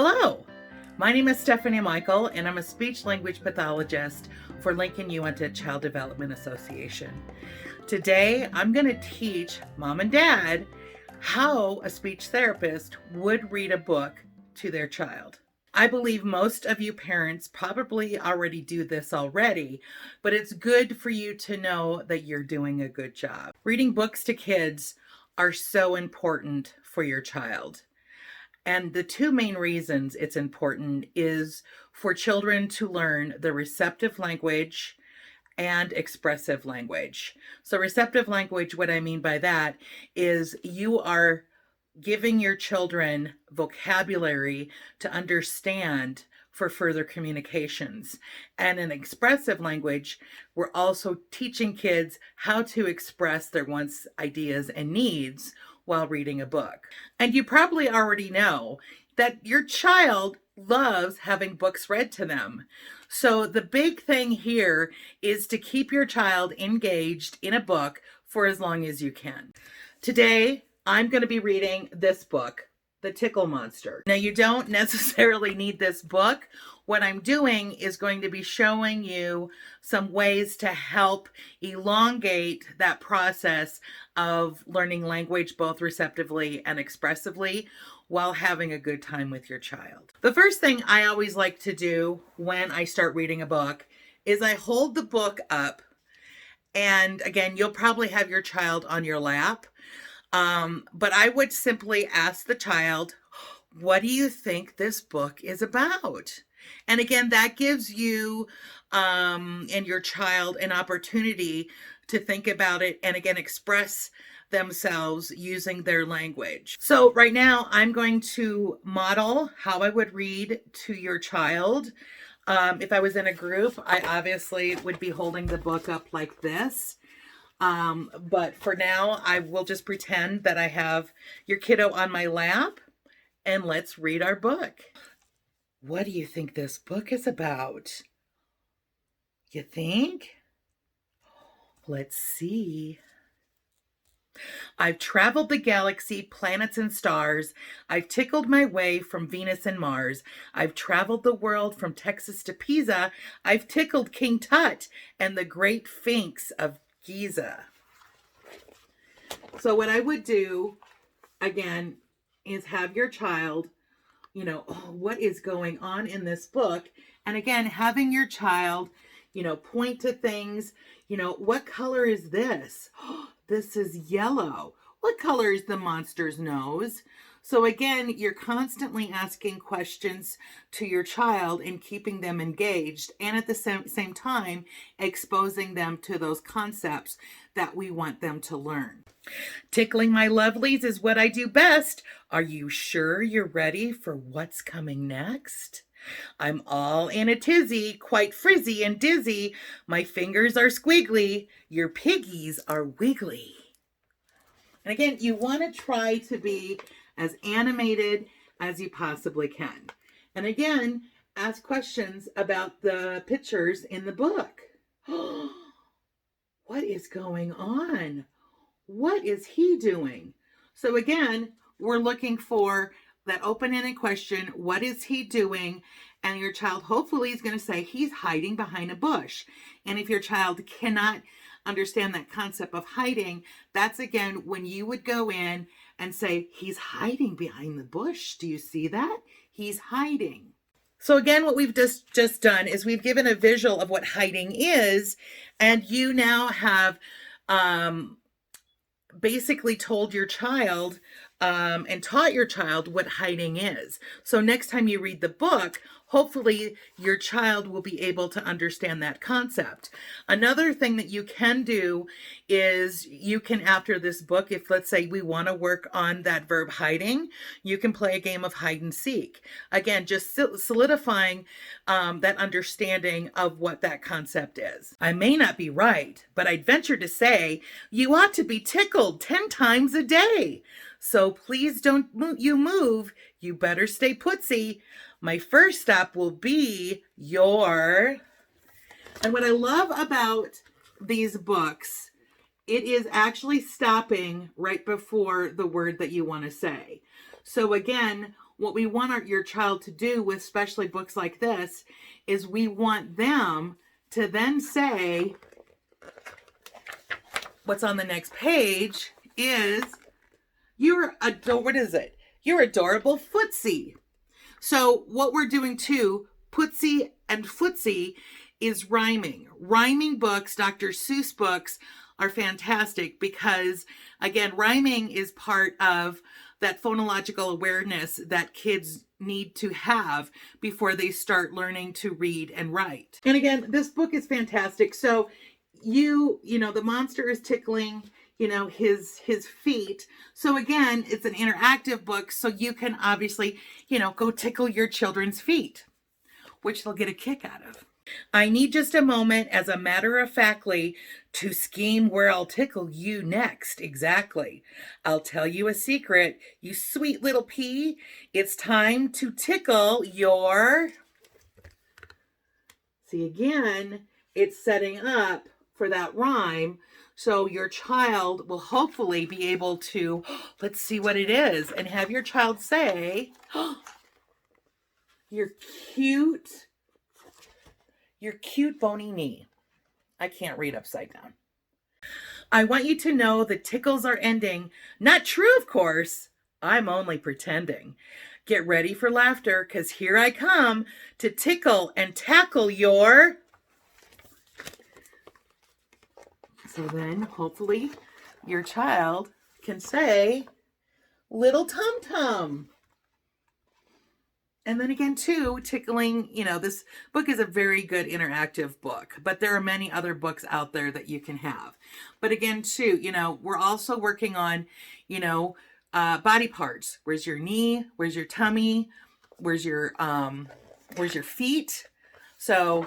Hello, my name is Stephanie Michael, and I'm a speech language pathologist for Lincoln Uinta Child Development Association. Today, I'm going to teach mom and dad how a speech therapist would read a book to their child. I believe most of you parents probably already do this already, but it's good for you to know that you're doing a good job. Reading books to kids are so important for your child. And the two main reasons it's important is for children to learn the receptive language and expressive language. So receptive language, what I mean by that is you are giving your children vocabulary to understand for further communications. And in expressive language, we're also teaching kids how to express their wants, ideas, and needs while reading a book. And you probably already know that your child loves having books read to them. So the big thing here is to keep your child engaged in a book for as long as you can. Today, I'm going to be reading this book, The Tickle Monster. Now, you don't necessarily need this book. What I'm doing is going to be showing you some ways to help elongate that process of learning language both receptively and expressively while having a good time with your child. The first thing I always like to do when I start reading a book is I hold the book up, and again, you'll probably have your child on your lap. But I would simply ask the child, what do you think this book is about? And again, that gives you and your child an opportunity to think about it and again, express themselves using their language. So right now I'm going to model how I would read to your child. If I was in a group, I obviously would be holding the book up like this. But for now, I will just pretend that I have your kiddo on my lap, and let's read our book. What do you think this book is about? You think? Let's see. I've traveled the galaxy, planets and stars. I've tickled my way from Venus and Mars. I've traveled the world from Texas to Pisa. I've tickled King Tut and the great Sphinx of Giza. So what I would do, again, is have your child, what is going on in this book? And again, having your child, point to things, what color is this? This is yellow. What color is the monster's nose? So again, you're constantly asking questions to your child and keeping them engaged, and at the same time, exposing them to those concepts that we want them to learn. Tickling my lovelies is what I do best. Are you sure you're ready for what's coming next? I'm all in a tizzy, quite frizzy and dizzy. My fingers are squiggly, your piggies are wiggly. And again, you want to try to be as animated as you possibly can. And again, ask questions about the pictures in the book. What is going on? What is he doing? So again, we're looking for that open-ended question, what is he doing? And your child hopefully is going to say, he's hiding behind a bush. And if your child cannot understand that concept of hiding, that's again when you would go in and say, he's hiding behind the bush. Do you see that? He's hiding. So again, what we've just done is we've given a visual of what hiding is, and you now have basically told your child and taught your child what hiding is. So next time you read the book, hopefully your child will be able to understand that concept. Another thing that you can do is you can, after this book, if let's say we want to work on that verb hiding, you can play a game of hide and seek. Again, just solidifying that understanding of what that concept is. I may not be right, but I'd venture to say you ought to be tickled 10 times a day. So please don't you move. You better stay putsy. My first stop will be your... And what I love about these books, it is actually stopping right before the word that you want to say. So again, what we want your child to do with especially books like this is we want them to then say, what's on the next page is, what is it? You're adorable footsie. So what we're doing too, Pootsie and Footsie, is rhyming. Rhyming books, Dr. Seuss books, are fantastic because, again, rhyming is part of that phonological awareness that kids need to have before they start learning to read and write. And again, this book is fantastic. So you know, the monster is tickling, you know, his feet. So again, it's an interactive book, so you can obviously, you know, go tickle your children's feet, which they'll get a kick out of. I need just a moment, as a matter of factly, to scheme where I'll tickle you next. Exactly. I'll tell you a secret, you sweet little pea. It's time to tickle your... See, again, it's setting up for that rhyme. So your child will hopefully be able to, let's see what it is, and have your child say, your cute bony knee. I can't read upside down. I want you to know the tickles are ending. Not true, of course. I'm only pretending. Get ready for laughter, because here I come to tickle and tackle your... So then, hopefully, your child can say, little tum-tum. And then again, too, tickling, you know, this book is a very good interactive book, but there are many other books out there that you can have. But again, too, you know, we're also working on, you know, body parts. Where's your knee? Where's your tummy? Where's your feet? So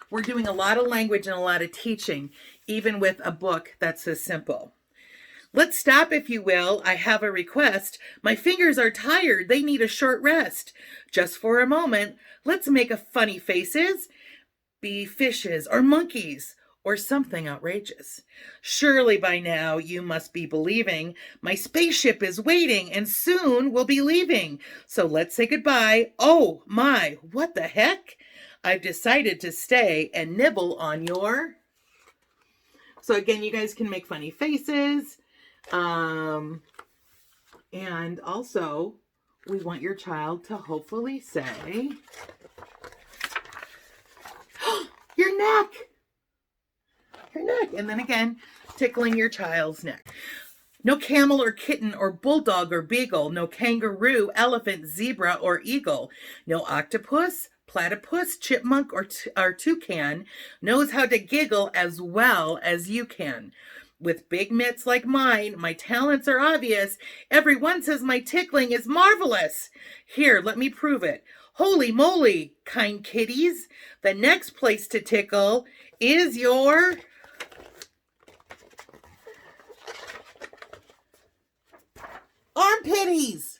we're doing a lot of language and a lot of teaching, even with a book that's so simple. Let's stop, if you will. I have a request. My fingers are tired. They need a short rest. Just for a moment, let's make a funny faces. Be fishes or monkeys or something outrageous. Surely by now you must be believing my spaceship is waiting and soon we'll be leaving. So let's say goodbye. Oh my, what the heck? I've decided to stay and nibble on your... So again, you guys can make funny faces. And also, we want your child to hopefully say, your neck, and then again, tickling your child's neck. No camel or kitten or bulldog or beagle, no kangaroo, elephant, zebra, or eagle, no octopus, platypus, chipmunk, or toucan knows how to giggle as well as you can. With big mitts like mine, my talents are obvious. Everyone says my tickling is marvelous. Here, let me prove it. Holy moly, kind kitties. The next place to tickle is your... armpitties.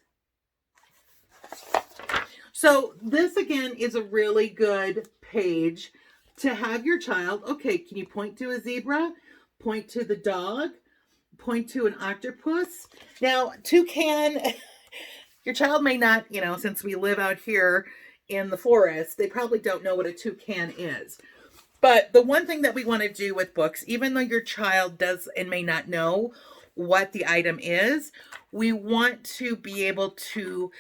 So this again is a really good page to have your child. Okay, can you point to a zebra? Point to the dog, point to an octopus. Now, toucan, your child may not, you know, since we live out here in the forest, they probably don't know what a toucan is. But the one thing that we want to do with books, even though your child does and may not know what the item is, we want to be able to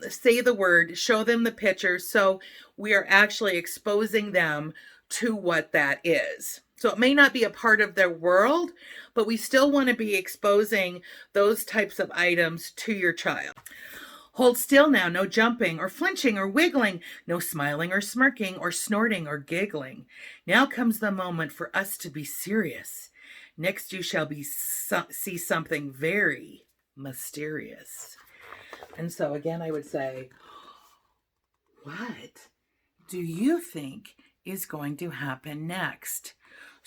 say the word, show them the picture, so we are actually exposing them to what that is. So it may not be a part of their world, but we still want to be exposing those types of items to your child. Hold still now, no jumping or flinching or wiggling, no smiling or smirking or snorting or giggling. Now comes the moment for us to be serious. Next you shall see something very mysterious. And so again, I would say, what do you think is going to happen next?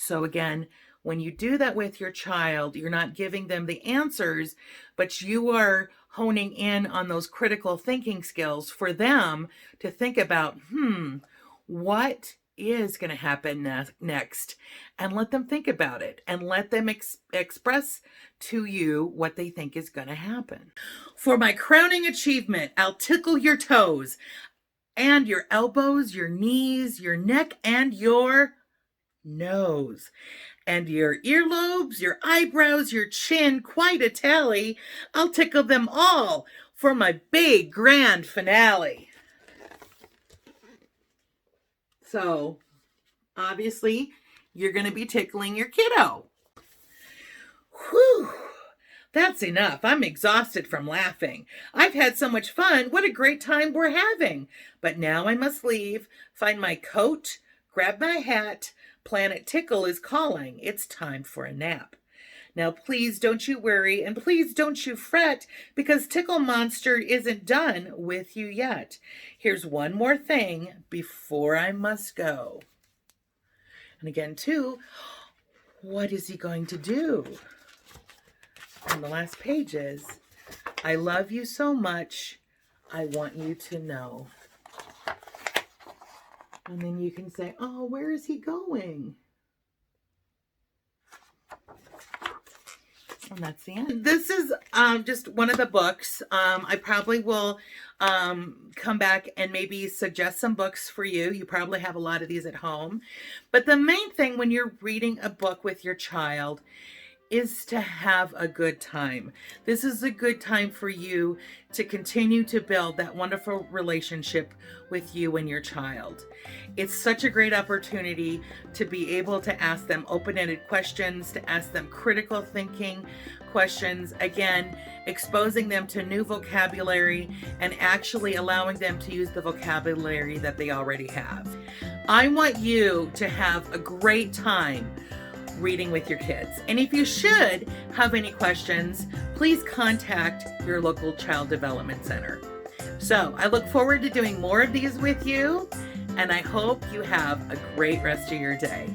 So again, when you do that with your child, you're not giving them the answers, but you are honing in on those critical thinking skills for them to think about, what is going to happen next, and let them think about it and let them express to you what they think is going to happen. For my crowning achievement, I'll tickle your toes and your elbows, your knees, your neck, and your nose. And your earlobes, your eyebrows, your chin, quite a tally. I'll tickle them all for my big grand finale. So, obviously, you're going to be tickling your kiddo. Whew. That's enough. I'm exhausted from laughing. I've had so much fun. What a great time we're having. But now I must leave, find my coat, grab my hat. Planet Tickle is calling. It's time for a nap. Now, please don't you worry, and please don't you fret, because Tickle Monster isn't done with you yet. Here's one more thing before I must go. And again, too, what is he going to do? On the last pages, I love you so much, I want you to know. And then you can say, oh, where is he going? And that's the end. This is just one of the books. I probably will come back and maybe suggest some books for you. You probably have a lot of these at home. But the main thing when you're reading a book with your child is to have a good time. This is a good time for you to continue to build that wonderful relationship with you and your child. It's such a great opportunity to be able to ask them open-ended questions, to ask them critical thinking questions, again, exposing them to new vocabulary and actually allowing them to use the vocabulary that they already have. I want you to have a great time reading with your kids. And if you should have any questions, please contact your local child development center. So I look forward to doing more of these with you, and I hope you have a great rest of your day.